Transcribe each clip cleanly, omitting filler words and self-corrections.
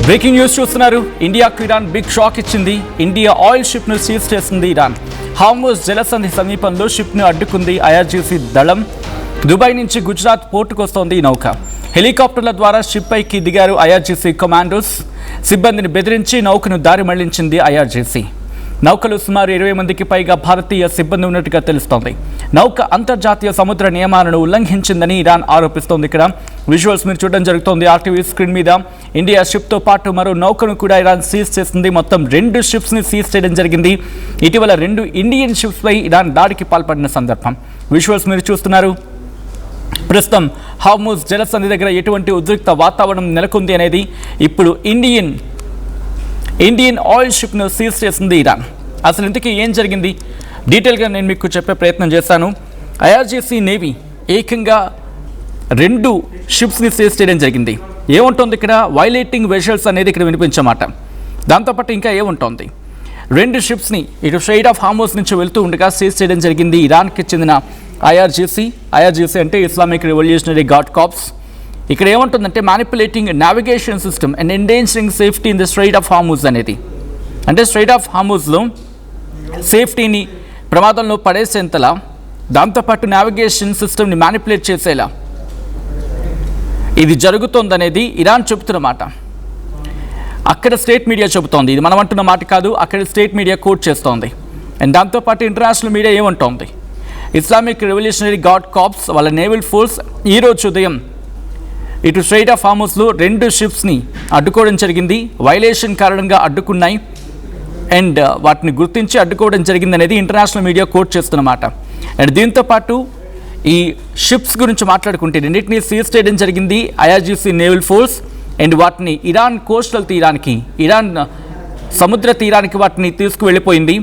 Breaking news చూస్తున్నారు. ఇండియాకు Iran big shock ఇచ్చింది. ఇండియా ఆయిల్ షిప్ ను సీజ్ చేసింది ఇరాన్. హార్ముజ్ జలసంధి సమీపంలో షిప్ ను అడ్డుకుంది ఐఆర్జీసీ దళం. దుబాయ్ నుంచి గుజరాత్ పోర్టుకు వస్తోంది ఈ నౌక. హెలికాప్టర్ల ద్వారా షిప్ పైకి దిగారు ఐఆర్జీసీ కమాండోస్. సిబ్బందిని బెదిరించి నౌకను దారి మళ్లించింది ఐఆర్జీసీ. నౌకలో సుమారు 20 మందికి పైగా భారతీయ సిబ్బంది ఉన్నట్టుగా తెలుస్తోంది. నౌక అంతర్జాతీయ సముద్ర నియమాలను ఉల్లంఘించిందని ఇరాన్ ఆరోపిస్తోంది. ఇక్కడ విజువల్స్ మీరు చూడడం జరుగుతోంది ఆర్టీవీ స్క్రీన్ మీద. ఇండియా షిప్తో పాటు మరో నౌకను కూడా ఇరాన్ సీజ్ చేసింది. మొత్తం 2 షిప్స్ని సీజ్ చేయడం జరిగింది. ఇటీవల 2 ఇండియన్ షిప్స్పై ఇరాన్ దాడికి పాల్పడిన సందర్భం. విజువల్స్ మీరు చూస్తున్నారు. ప్రస్తుతం హార్ముజ్ జలసంధి దగ్గర ఎటువంటి ఉద్రిక్త వాతావరణం నెలకొంది అనేది ఇప్పుడు ఇండియన్ ఆయిల్ షిప్ను సీజ్ చేసింది ఇరాన్. అసలు ఇంతకీ ఏం జరిగింది డీటెయిల్గా నేను మీకు చెప్పే ప్రయత్నం చేశాను. ఐఆర్జీసీ నేవీ ఏకంగా 2 షిప్స్ని సీజ్ చేయడం జరిగింది. ఏముంటుంది ఇక్కడ? వైలేటింగ్ వెషల్స్ అనేది ఇక్కడ వినిపించమాట. దాంతోపాటు ఇంకా ఏముంటుంది? 2 షిప్స్ని ఇటు స్ట్రెయిట్ ఆఫ్ హార్ముజ్ నుంచి వెళ్తూ ఉండగా సీజ్ చేయడం జరిగింది. ఇరాన్కి చెందిన ఐఆర్జీసీ అంటే ఇస్లామిక్ రెవల్యూషనరీ గార్డ్ కార్ప్స్. ఇక్కడ ఏముంటుందంటే manipulating navigation system and endangering safety in the strait of Hormuz అనేది. అంటే స్ట్రెయిట్ ఆఫ్ హార్ముజ్లో సేఫ్టీని ప్రమాదంలో పడేసేంతలా, దాంతోపాటు నావిగేషన్ సిస్టమ్ని మ్యానిపులేట్ చేసేలా ఇది జరుగుతోందనేది ఇరాన్ చెబుతున్నమాట. అక్కడ స్టేట్ మీడియా చెబుతోంది. ఇది మనం అంటున్న మాట కాదు, అక్కడ స్టేట్ మీడియా కోట్ చేస్తోంది. అండ్ దాంతోపాటు ఇంటర్నేషనల్ మీడియా ఏమంటోంది? ఇస్లామిక్ రెవల్యూషనరీ గార్డ్ కార్ప్స్ వాళ్ళ నేవల్ ఫోర్స్ ఈరోజు ఉదయం ఇటు స్ట్రెయిట్ ఆఫ్ హార్ముజ్లో 2 షిప్స్ని అడ్డుకోవడం జరిగింది. వైలేషన్ కారణంగా అడ్డుకున్నాయి అండ్ వాటిని గుర్తించి అడ్డుకోవడం జరిగింది అనేది ఇంటర్నేషనల్ మీడియా కోట్ చేస్తున్నమాట. అండ్ దీంతోపాటు ఈ షిప్స్ గురించి మాట్లాడుకుంటే రెండింటినీ సీజ్ చేయడం జరిగింది ఐఆర్జీసీ నేవల్ ఫోర్స్. అండ్ వాటిని ఇరాన్ కోస్టల్ తీరానికి, ఇరాన్ సముద్ర తీరానికి వాటిని తీసుకువెళ్ళిపోయింది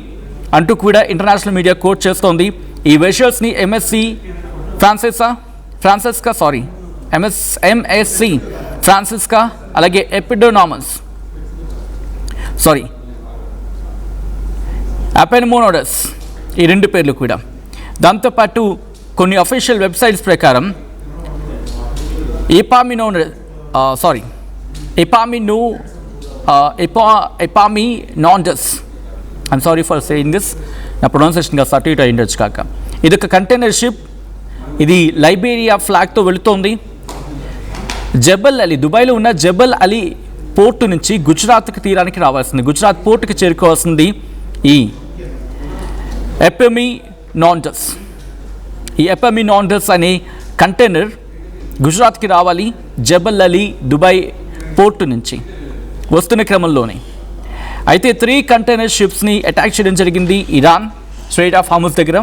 అంటూ కూడా ఇంటర్నేషనల్ మీడియా కోట్ చేస్తోంది. ఈ వెషల్స్ని ఎంఎస్సీ ఫ్రాన్సిస్కా అలాగే అపెన్మోనోడస్ ఈ 2 పేర్లు కూడా. దాంతోపాటు కొన్ని అఫీషియల్ వెబ్సైట్స్ ప్రకారం Epaminondas I'm sorry for saying this, నా ప్రొనౌన్సియేషన్ కాస్త అటు ఇటు అయ్యిండొచ్చు కాక. ఇది ఒక కంటైనర్ షిప్. ఇది లైబీరియా ఫ్లాగ్తో వెళుతోంది. జబల్ అలీ, దుబాయ్లో ఉన్న జబల్ అలీ పోర్టు నుంచి గుజరాత్ తీరానికి రావాల్సింది, గుజరాత్ పోర్టుకి చేరుకోవాల్సింది ఈ ఎపామినోండస్ అనే కంటైనర్ గుజరాత్కి రావాలి జబల్ అలీ దుబాయ్ పోర్టు నుంచి వస్తున్న క్రమంలోనే. అయితే 3 కంటైనర్ షిప్స్ని అటాక్ చేయడం జరిగింది ఇరాన్ స్ట్రెయిట్ ఆఫ్ హార్ముజ్ దగ్గర.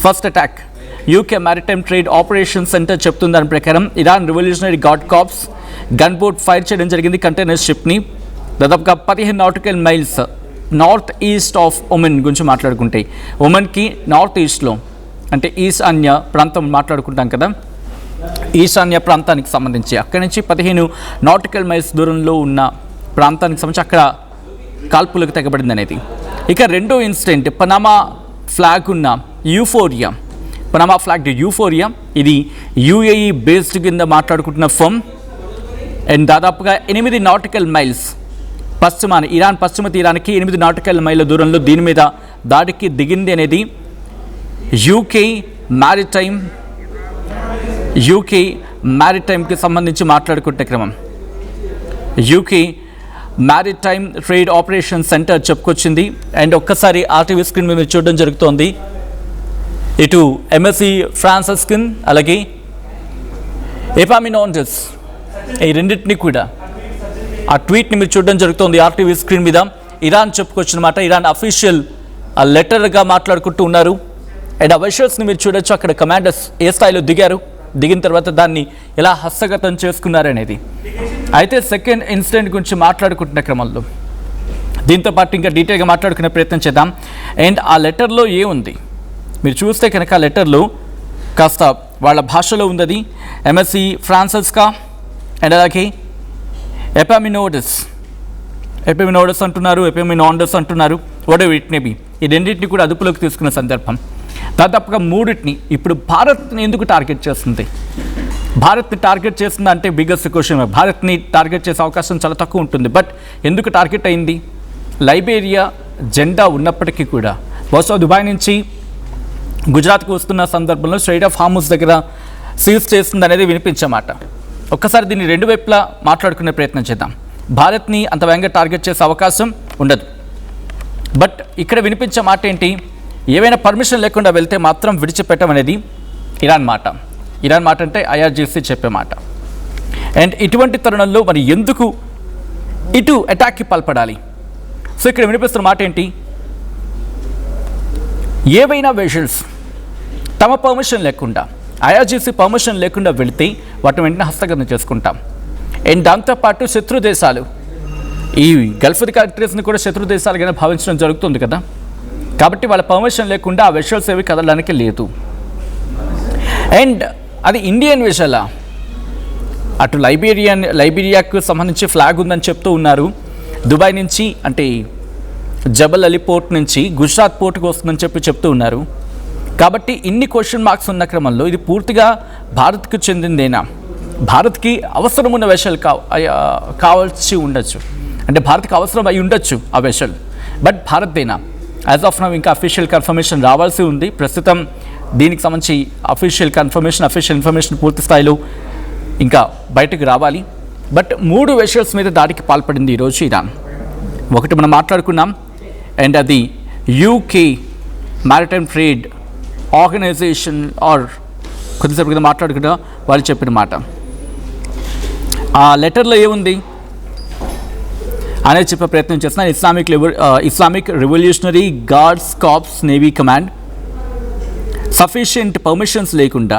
First attack UK maritime trade operation centre చెప్తుంది. దాని ప్రకారం Iran revolutionary guard corps gun boat fire చేయడం జరిగింది కంటైనర్ షిప్ని. దాదాపుగా 15 nautical miles north east of Oman గురించి మాట్లాడుకుంటే, ఒమన్కి నార్త్ ఈస్ట్లో అంటే ఈశాన్య ప్రాంతం మాట్లాడుకుంటాం కదా, ఈశాన్య ప్రాంతానికి సంబంధించి అక్కడి నుంచి 15 నాటికల్ మైల్స్ దూరంలో ఉన్న ప్రాంతానికి సంబంధించి అక్కడ కాల్పులకు తెగబడింది అనేది. ఇక 2వ ఇన్సిడెంట్ పనామా ఫ్లాగ్ ఉన్న పనామా ఫ్లాగ్ యూఫోరియా. ఇది యూఏఈ బేస్డ్ కింద మాట్లాడుకుంటున్న ఫర్మ్. అండ్ దాదాపుగా 8 నాటికల్ మైల్స్ ఇరాన్ పశ్చిమ తీరానికి 8 నాటికల్ మైళ్ళ దూరంలో దీని మీద దాడికి దిగింది అనేది యూకే మ్యారిటైమ్కి సంబంధించి మాట్లాడుకుంటే క్రమం. UK maritime trade operation centre చెప్పుకొచ్చింది. అండ్ ఒక్కసారి ఆర్టీవీ స్క్రీన్ మీద చూడడం జరుగుతోంది. ఇటు ఎంఎస్సీ ఫ్రాన్సిస్కన్ అలాగే ఎపామినోండస్ ఈ రెండింటినీ కూడా ఆ ట్వీట్ని మీరు చూడడం జరుగుతోంది ఆర్టీవీ స్క్రీన్ మీద. ఇరాన్ చెప్పుకొచ్చినమాట. ఇరాన్ అఫీషియల్ లెటర్గా మాట్లాడుకుంటూ ఉన్నారు. అండ్ ఆ వెషల్స్ని మీరు చూడొచ్చు. అక్కడ కమాండర్స్ ఏ స్థాయిలో దిగిన తర్వాత దాన్ని ఎలా హస్తగతం చేసుకున్నారనేది. అయితే సెకండ్ ఇన్సిడెంట్ గురించి మాట్లాడుకుంటున్న క్రమంలో దీంతోపాటు ఇంకా డీటెయిల్గా మాట్లాడుకునే ప్రయత్నం చేద్దాం. అండ్ ఆ లెటర్లో ఏముంది మీరు చూస్తే కనుక, ఆ లెటర్లో కాస్త వాళ్ళ భాషలో ఉంది. ఎంఎస్సీ ఫ్రాన్సిస్కా అండ్ అలాగే ఎపామినోండస్ అంటున్నారు, ఎపామినోండస్ అంటున్నారు. What ever it may be, ఈ రెండింటిని కూడా అదుపులోకి తీసుకున్న సందర్భం. దాదాపుగా 3టిని ఇప్పుడు భారత్ని ఎందుకు టార్గెట్ చేస్తుంది? భారత్ని టార్గెట్ చేస్తుందంటే బిగ్గెస్ట్ క్వశ్చన్. భారత్ని టార్గెట్ చేసే అవకాశం చాలా తక్కువ ఉంటుంది. బట్ ఎందుకు టార్గెట్ అయింది? లైబీరియా జెండా ఉన్నప్పటికీ కూడా బహుశా దుబాయ్ నుంచి గుజరాత్కు వస్తున్న సందర్భంలో స్ట్రైట్ ఆఫ్ హార్ముజ్ దగ్గర సీజ్ చేస్తుంది అనేది వినిపించమాట. ఒక్కసారి దీన్ని రెండు వైపులా మాట్లాడుకునే ప్రయత్నం చేద్దాం. భారత్ని అంత వేగంగా టార్గెట్ చేసే అవకాశం ఉండదు. బట్ ఇక్కడ వినిపించే మాట ఏంటి? ఏవైనా పర్మిషన్ లేకుండా వెళ్తే మాత్రం విడిచిపెట్టమనేది ఇరాన్ మాట. ఇరాన్ మాట అంటే ఐఆర్జీసీ చెప్పే మాట. అండ్ ఇటువంటి తరుణంలో మరి ఎందుకు ఇటు అటాక్కి పాల్పడాలి? సో ఇక్కడ వినిపిస్తున్న మాట ఏంటి? ఏవైనా వెషల్స్ తమ పర్మిషన్ లేకుండా, ఐఆర్జీసీ పర్మిషన్ లేకుండా వెళితే వాటిని వెంటనే హస్తగతం చేసుకుంటాం. అండ్ దాంతోపాటు శత్రు దేశాలు ఈ గల్ఫ్ కంట్రీస్ని కూడా శత్రు దేశాలుగానే భావించడం జరుగుతుంది కదా. కాబట్టి వాళ్ళ పర్మిషన్ లేకుండా ఆ వెషల్స్ ఏవి కదలడానికి లేదు. అండ్ అది ఇండియన్ వెషలా? అటు లైబీరియాకు సంబంధించి ఫ్లాగ్ ఉందని చెప్తూ ఉన్నారు. దుబాయ్ నుంచి అంటే జబల్ అలీ పోర్ట్ నుంచి గుజరాత్ పోర్టుకు వస్తుందని చెప్తూ ఉన్నారు. కాబట్టి ఇన్ని క్వశ్చన్ మార్క్స్ ఉన్న క్రమంలో ఇది పూర్తిగా భారత్కు చెందిందేనా? భారత్కి అవసరం ఉన్న వెషల్ కావాల్సి ఉండొచ్చు, అంటే భారత్కి అవసరం అయి ఉండొచ్చు ఆ వెషల్. బట్ భారత్దేనా? యాజ్ ఆఫ్ నౌ ఇంకా అఫీషియల్ కన్ఫర్మేషన్ రావాల్సి ఉంది. ప్రస్తుతం దీనికి సంబంధించి అఫీషియల్ ఇన్ఫర్మేషన్ పూర్తి స్థాయిలో ఇంకా బయటకు రావాలి. బట్ 3 వెషల్స్ మీద దాడికి పాల్పడింది ఈరోజు ఇరాన్. ఒకటి మనం మాట్లాడుకున్నాం, అండ్ అది UK maritime trade organisation or కొద్దిసేపు కింద మాట్లాడుకున్నా వాళ్ళు చెప్పిన మాట. ఆ లెటర్లో ఏముంది అనేది చెప్పే ప్రయత్నం చేస్తున్నాను. Islamic revolutionary guards corps navy command sufficient permissions లేకుండా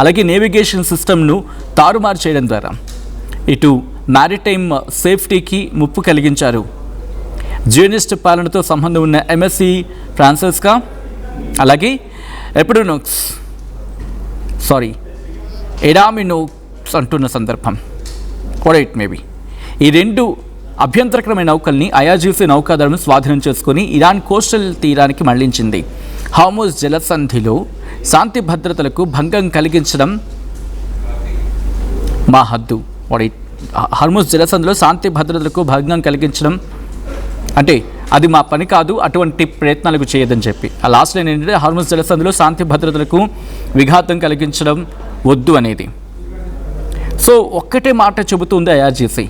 అలాగే నేవిగేషన్ సిస్టమ్ను తారుమారు చేయడం ద్వారా ఇటు మ్యారిటైమ్ సేఫ్టీకి ముప్పు కలిగించారు. జియోనిస్ట్ పాలనతో సంబంధం ఉన్న ఎంఎస్సి ఫ్రాన్సిస్కా అలాగే ఎడామినోక్స్ అంటున్న సందర్భం కూడా ఇట్ మేబీ ఈ 2 అభ్యంతరకరమైన నౌకల్ని ఐఆర్జీసీ నౌకాదళం స్వాధీనం చేసుకుని ఇరాన్ కోస్టల్ తీరానికి మళ్లించింది. హార్ముజ్ జలసంధిలో శాంతి భద్రతలకు భంగం కలిగించడం మా హద్దు. హార్ముజ్ జలసంధిలో శాంతి భద్రతలకు భంగం కలిగించడం అంటే అది మా పని కాదు, అటువంటి ప్రయత్నాలకు చేయదని చెప్పి ఆ లాస్ట్ లైన్ ఏంటంటే హార్ముజ్ జలసంధిలో శాంతి భద్రతలకు విఘాతం కలిగించడం వద్దు అనేది. సో ఒక్కటే మాట చెబుతుంది ఐఆర్జీసీ.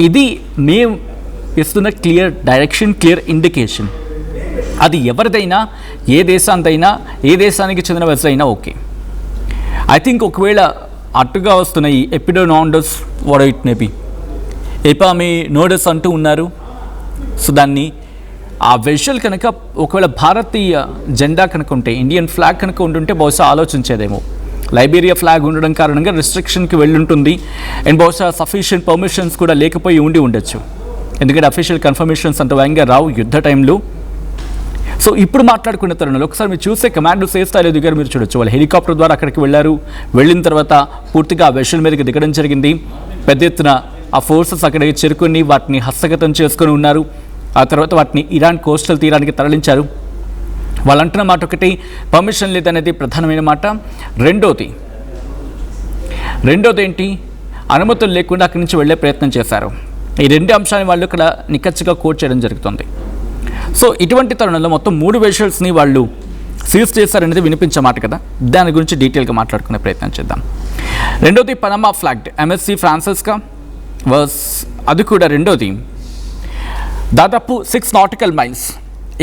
ఇది మేము ఇస్తున్న క్లియర్ డైరెక్షన్, క్లియర్ ఇండికేషన్. అది ఎవరిదైనా, ఏ దేశానిదైనా, ఏ దేశానికి చెందిన వెసల్ అయినా ఓకే. ఐ థింక్ ఒకవేళ అటుగా వస్తున్న ఈ ఎపిడోనాండస్ వాట్ ఇట్ మేబీ ఎపామి నోడస్ అంటూ ఉన్నారు. సో దాన్ని ఆ వెషల్ కనుక ఒకవేళ భారతీయ జెండా కనుక ఉంటే, ఇండియన్ ఫ్లాగ్ కనుక ఉంటుంటే బహుశా ఆలోచించేదేమో. లైబీరియా ఫ్లాగ్ ఉండడం కారణంగా రిస్ట్రిక్షన్కి వెళ్ళుంటుంది. అండ్ బహుశా సఫిషియంట్ పర్మిషన్స్ కూడా లేకపోయి ఉండొచ్చు, ఎందుకంటే అఫీషియల్ కన్ఫర్మేషన్స్ అంత వేగంగా రావు యుద్ధ టైంలో. సో ఇప్పుడు మాట్లాడుకున్న తరుణంలో ఒకసారి మీరు చూస్తే కమాండో సేఫ్ స్థాయిలో దిగారు. మీరు చూడొచ్చు వాళ్ళు హెలికాప్టర్ ద్వారా అక్కడికి వెళ్ళిన తర్వాత పూర్తిగా ఆ వెషల్ మీదకి దిగడం జరిగింది. పెద్ద ఎత్తున ఆ ఫోర్సెస్ అక్కడికి చేరుకొని వాటిని హస్తగతం చేసుకొని ఉన్నారు. ఆ తర్వాత వాటిని ఇరాన్ కోస్టల్ తీరానికి తరలించారు. వాళ్ళు అంటున్న మాట ఒకటి, పర్మిషన్ లేదనేది ప్రధానమైన మాట. రెండోది ఏంటి? అనుమతులు లేకుండా అక్కడి నుంచి వెళ్ళే ప్రయత్నం చేశారు. ఈ 2 అంశాన్ని వాళ్ళు ఇక్కడ నిక్కచ్చిగా కోట్ చేయడం జరుగుతుంది. సో ఇటువంటి తరుణంలో మొత్తం 3 వెషల్స్ని వాళ్ళు సీజ్ చేశారనేది వినిపించే మాట కదా. దాని గురించి డీటెయిల్గా మాట్లాడుకునే ప్రయత్నం చేద్దాం. రెండోది పనామా ఫ్లాగ్ ఎంఎస్సి ఫ్రాన్సిస్కా అది కూడా రెండోది దాదాపు 6 నాటికల్ మైల్స్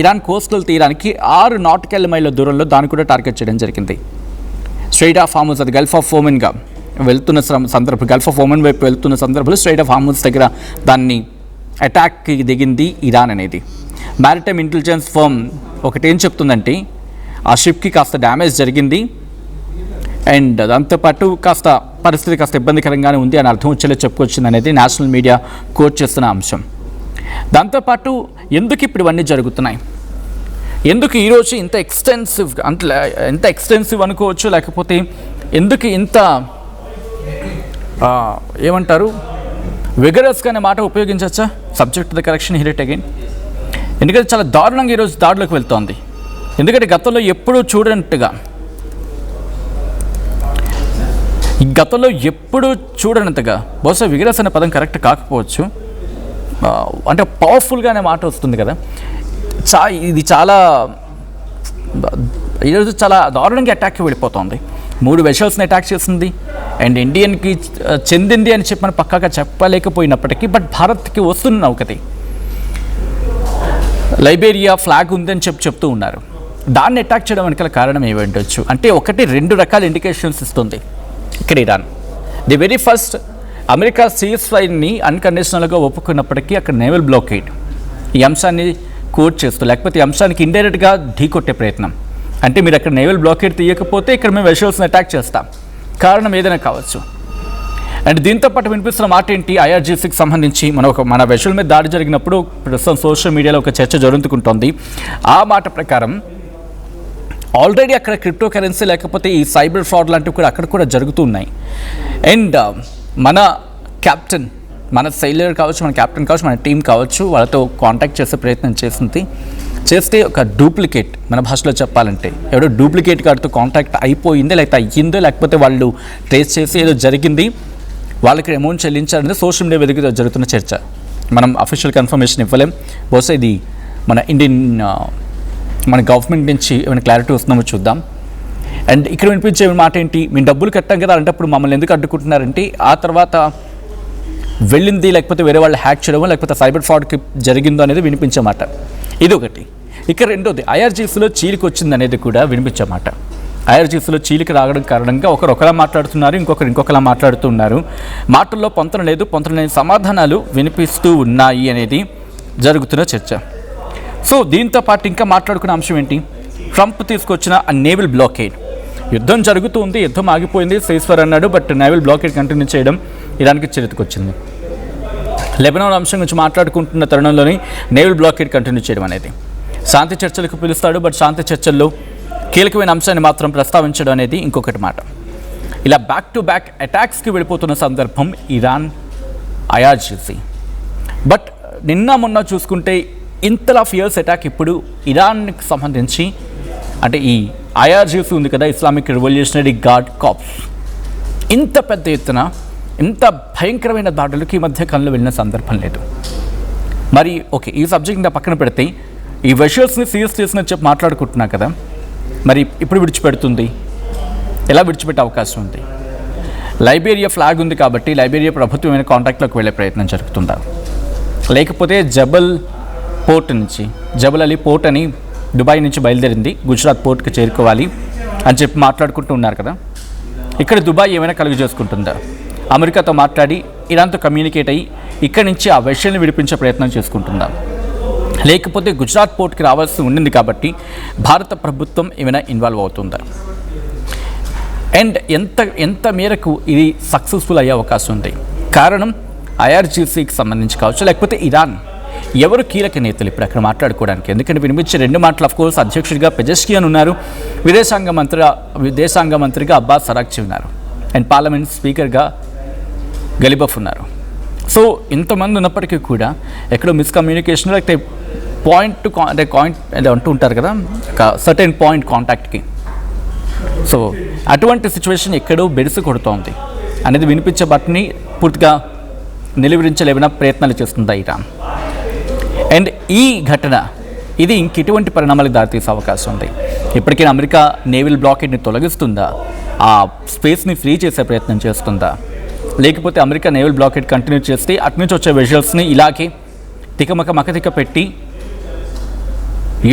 ఇరాన్ కోస్టల్ తీరానికి 6 నాటికల్ మైళ్ళ దూరంలో దాన్ని కూడా టార్గెట్ చేయడం జరిగింది. స్ట్రైట్ ఆఫ్ హార్ముజ్, అది గల్ఫ్ ఆఫ్ ఓమెన్గా వెళ్తున్న సందర్భం, గల్ఫ్ ఆఫ్ ఓమెన్ వైపు వెళ్తున్న సందర్భంలో స్ట్రైట్ ఆఫ్ హార్ముజ్ దగ్గర దాన్ని అటాక్కి దిగింది ఇరాన్ అనేది. మ్యారిటైమ్ ఇంటెలిజెన్స్ ఫర్మ్ ఒకటేం చెప్తుందంటే ఆ షిప్కి కాస్త డ్యామేజ్ జరిగింది అండ్ దాంతోపాటు పరిస్థితి కాస్త ఇబ్బందికరంగానే ఉంది అని అర్థం వచ్చేలా చెప్పుకొచ్చింది అనేది నేషనల్ మీడియా కోట్ చేస్తున్న అంశం. దాంతోపాటు ఎందుకు ఇప్పుడు ఇవన్నీ జరుగుతున్నాయి, ఎందుకు ఈరోజు ఇంత ఎక్స్టెన్సివ్ అనుకోవచ్చు, లేకపోతే ఎందుకు ఇంత ఏమంటారు విగరస్గా అనే మాట ఉపయోగించవచ్చా? Subject the correction here it again. ఎందుకంటే చాలా దారుణంగా ఈరోజు దాడిలోకి వెళ్తోంది. ఎందుకంటే గతంలో ఎప్పుడూ చూడనట్టుగా గతంలో ఎప్పుడు చూడనంతగా, బహుశా విగ్రస్ అనే పదం కరెక్ట్ కాకపోవచ్చు, అంటే పవర్ఫుల్గా అనే మాట వస్తుంది కదా, ఇది చాలా ఈరోజు చాలా దారుణంగా అటాక్కి వెళ్ళిపోతుంది. 3 వెషల్స్ని అటాక్ చేసింది అండ్ ఇండియన్కి చెందింది అని చెప్పని పక్కాగా చెప్పలేకపోయినప్పటికీ, బట్ భారత్కి వస్తున్న నౌకది లైబేరియా ఫ్లాగ్ ఉందని చెప్తూ ఉన్నారు. దాన్ని అటాక్ చేయడం వెనకాల కారణం ఏమిటొచ్చు అంటే, 2 రకాల ఇండికేషన్స్ ఇస్తుంది ఇక్కడ Iran. The very first, America cease ఫైర్ని అన్కండిషనల్గా ఒప్పుకున్నప్పటికీ అక్కడ నేవల్ బ్లాకేడ్ ఈ అంశాన్ని కోట్ చేస్తూ, లేకపోతే ఈ అంశానికి ఇండైరెక్ట్గా ఢీకొట్టే ప్రయత్నం. అంటే మీరు అక్కడ నేవల్ బ్లాకేడ్ తీయకపోతే ఇక్కడ మేము వెషల్స్ని అటాక్ చేస్తాం, కారణం ఏదైనా కావచ్చు. అండ్ దీంతో పాటు వినిపిస్తున్న మాట ఏంటి, IRGCకి సంబంధించి మన వెషల్ మీద దాడి జరిగినప్పుడు ప్రస్తుతం సోషల్ మీడియాలో ఒక చర్చ జరుగుతుంటుంది. ఆ మాట ప్రకారం ఆల్రెడీ అక్కడ క్రిప్టో కరెన్సీ లేకపోతే ఈ సైబర్ ఫ్రాడ్ లాంటివి కూడా అక్కడ కూడా జరుగుతూ ఉన్నాయి. అండ్ మన క్యాప్టెన్, మన సైలర్ కావచ్చు, మన క్యాప్టెన్ కావచ్చు, మన టీం కావచ్చు, వాళ్ళతో కాంటాక్ట్ చేసే ప్రయత్నం చేస్తే ఒక డూప్లికేట్, మన భాషలో చెప్పాలంటే ఎవడో డూప్లికేట్ కార్డుతో కాంటాక్ట్ అయిపోయింది, లేకపోతే అయ్యిందో, లేకపోతే వాళ్ళు ట్రేస్ చేసి ఏదో జరిగింది, వాళ్ళకి అమౌంట్ చెల్లించారనేది సోషల్ మీడియా వేదికగా జరుగుతున్న చర్చ. మనం అఫీషియల్ కన్ఫర్మేషన్ ఇవ్వలేం. బహుశా ఇది మన గవర్నమెంట్ నుంచి ఏమైనా క్లారిటీ వస్తుందో చూద్దాం. అండ్ ఇక్కడ వినిపించే మాట ఏంటి, మేము డబ్బులు కట్టాం కదా, అలాంటప్పుడు మమ్మల్ని ఎందుకు అడ్డుకుంటున్నారంటే, ఆ తర్వాత వెళ్ళింది లేకపోతే వేరే వాళ్ళు హ్యాక్ చేయడమో లేకపోతే సైబర్ ఫ్రాడ్కి జరిగిందో అనేది వినిపించే మాట. ఇది ఒకటి. ఇక రెండోది, IRGCలో చీలిక వచ్చింది అనేది కూడా వినిపించే మాట. IRGCలో చీలిక రావడం కారణంగా ఒకలా మాట్లాడుతున్నారు, ఇంకొకలా మాట్లాడుతున్నారు. మాటల్లో పొంతన లేదు, పొంతన లేని సమాధానాలు వినిపిస్తూ ఉన్నాయి అనేది జరుగుతున్న చర్చ. సో దీంతో పాటు ఇంకా మాట్లాడుకున్న అంశం ఏంటి, ట్రంప్ తీసుకొచ్చిన ఆ నేవల్ బ్లాకేడ్. యుద్ధం జరుగుతుంది, యుద్ధం ఆగిపోయింది, సేస్ఫర్ అన్నాడు, బట్ నేవల్ బ్లాకేడ్ కంటిన్యూ చేయడం ఇరాన్కి చరిత్రకొచ్చింది. లెబనాన్ అంశం గురించి మాట్లాడుకుంటున్న తరుణంలోనే నేవల్ బ్లాకేడ్ కంటిన్యూ చేయడం అనేది. శాంతి చర్చలకు పిలుస్తాడు, బట్ శాంతి చర్చల్లో కీలకమైన అంశాన్ని మాత్రం ప్రస్తావించడం అనేది ఇంకొకటి మాట. ఇలా బ్యాక్ టు బ్యాక్ అటాక్స్కి వెళ్ళిపోతున్న సందర్భం ఇరాన్, IRGC. బట్ నిన్న మొన్న చూసుకుంటే ఇంతలా ఫియర్స్ అటాక్ ఇప్పుడు ఇరాన్కి సంబంధించి, అంటే ఈ IRGC ఉంది కదా, ఇస్లామిక్ రివల్యూషనరీ గార్డ్ కార్ప్స్, ఇంత పెద్ద ఎత్తున ఇంత భయంకరమైన దాడులకు ఈ మధ్య కాలంలో వెళ్ళిన సందర్భం లేదు. మరి ఓకే, ఈ సబ్జెక్ట్ పక్కన పెడితే ఈ వెషల్స్ని సీజ్ చేసినని చెప్పి మాట్లాడుకుంటున్నా కదా, మరి ఇప్పుడు విడిచిపెడుతుంది, ఎలా విడిచిపెట్టే అవకాశం ఉంది? లైబేరియా ఫ్లాగ్ ఉంది కాబట్టి లైబేరియా ప్రభుత్వమైన కాంటాక్ట్లోకి వెళ్ళే ప్రయత్నం జరుగుతుందా, లేకపోతే జబల్ అలీ పోర్ట్ అని దుబాయ్ నుంచి బయలుదేరింది, గుజరాత్ పోర్ట్కి చేరుకోవాలి అని చెప్పి మాట్లాడుకుంటూ ఉన్నారు కదా, ఇక్కడ దుబాయ్ ఏమైనా కలుగు చేసుకుంటుందా? అమెరికాతో మాట్లాడి ఇరాన్తో కమ్యూనికేట్ అయ్యి ఇక్కడి నుంచి ఆ వెషల్ని విడిపించే ప్రయత్నం చేసుకుంటుందా, లేకపోతే గుజరాత్ పోర్ట్కి రావాల్సి ఉండింది కాబట్టి భారత ప్రభుత్వం ఏమైనా ఇన్వాల్వ్ అవుతుందా? అండ్ ఎంత మేరకు ఇది సక్సెస్ఫుల్ అయ్యే అవకాశం ఉంది? కారణం IRGCకి సంబంధించి కావచ్చు, లేకపోతే ఇరాన్ ఎవరు కీలక నేతలు ఇప్పుడు అక్కడ మాట్లాడుకోవడానికి? ఎందుకంటే వినిపించే 2 మాటలు, అఫ్కోర్స్ అధ్యక్షుడిగా పెజెష్కియాన్ ఉన్నారు, విదేశాంగ మంత్రిగా అబ్బాస్ అరాక్చి ఉన్నారు, అండ్ పార్లమెంట్ స్పీకర్గా గలిబఫ్ ఉన్నారు. సో ఇంతమంది ఉన్నప్పటికీ కూడా ఎక్కడో మిస్కమ్యూనికేషన్, లేకపోతే పాయింట్ అంటూ ఉంటారు కదా, ఒక సర్టెన్ పాయింట్ కాంటాక్ట్కి. సో అటువంటి సిచ్యువేషన్ ఎక్కడో బెడిసి కొడుతోంది అనేది వినిపించే బట్ని పూర్తిగా నిలువరించలేవన ప్రయత్నాలు చేస్తుందా ఇరాన్? అండ్ ఈ ఘటన ఇది ఇంకెటువంటి పరిణామాలకు దారితీసే అవకాశం ఉంది? ఇప్పటికైనా అమెరికా నేవల్ బ్లాకేడ్ని తొలగిస్తుందా, ఆ స్పేస్ని ఫ్రీ చేసే ప్రయత్నం చేస్తుందా, లేకపోతే అమెరికా నేవల్ బ్లాకేడ్ కంటిన్యూ చేస్తే అటు నుంచి వచ్చే విజువల్స్ని ఇలాగే మకతిక పెట్టి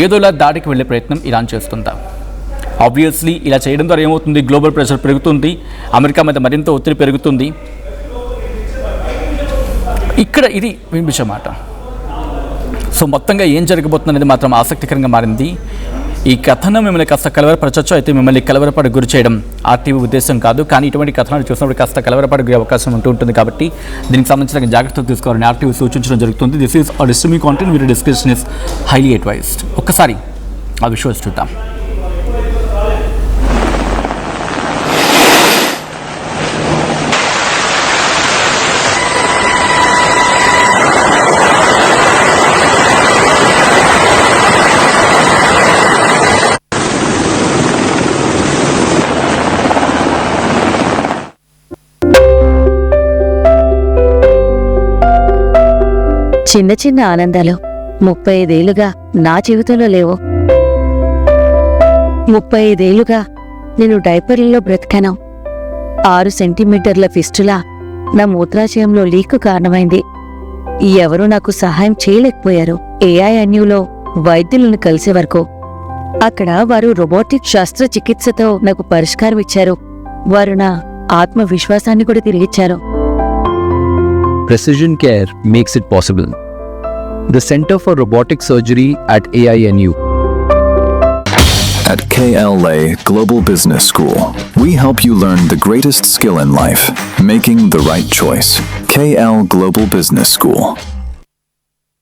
ఏదోలా దాడికి వెళ్ళే ప్రయత్నం ఇరాన్ చేస్తుందా? ఆబ్వియస్లీ ఇలా చేయడం ద్వారా ఏమవుతుంది, గ్లోబల్ ప్రెషర్ పెరుగుతుంది, అమెరికా మీద మరింత ఒత్తిడి పెరుగుతుంది. ఇక్కడ ఇది వినిపించే మాట. సో మొత్తంగా ఏం జరగబోతుంది అనేది మాత్రం ఆసక్తికరంగా మారింది. ఈ కథనం మిమ్మల్ని కాస్త కలవరపరచచ్చు, అయితే మిమ్మల్ని కలవరపడి గురి చేయడం RTV ఉద్దేశం కాదు, కానీ ఇటువంటి కథనాలు చూసినప్పుడు కాస్త కలవరపడి గురి అవకాశం ఉంటుంది కాబట్టి దీనికి సంబంధించిన జాగ్రత్తలు తీసుకోవాలని RTV సూచించడం జరుగుతుంది. This is a distressing content, video description is highly advised. ఒక్కసారి ఆ విషయాలు చూద్దాం. చిన్న చిన్న ఆనందాలు 35 ఏళ్లుగా నా జీవితంలో లేవు. 35 ఏళ్లుగా నేను డైపర్లలో బ్రతికాను. 6 సెంటీమీటర్ల ఫిస్టులా నా మూత్రాశయంలో లీక్ కారణమైంది. ఎవరూ నాకు సహాయం చేయలేకపోయారు. AINUలో వైద్యులను కలిసే వరకు. అక్కడ వారు రోబోటిక్ శస్త్రచికిత్సతో నాకు పరిష్కారం ఇచ్చారు. వారు నా ఆత్మవిశ్వాసాన్ని కూడా తిరిగిచ్చారు. Precision care makes it possible. The Center for Robotic Surgery at AINU. At KLA Global Business School, we help you learn the greatest skill in life, making the right choice. KL Global Business School.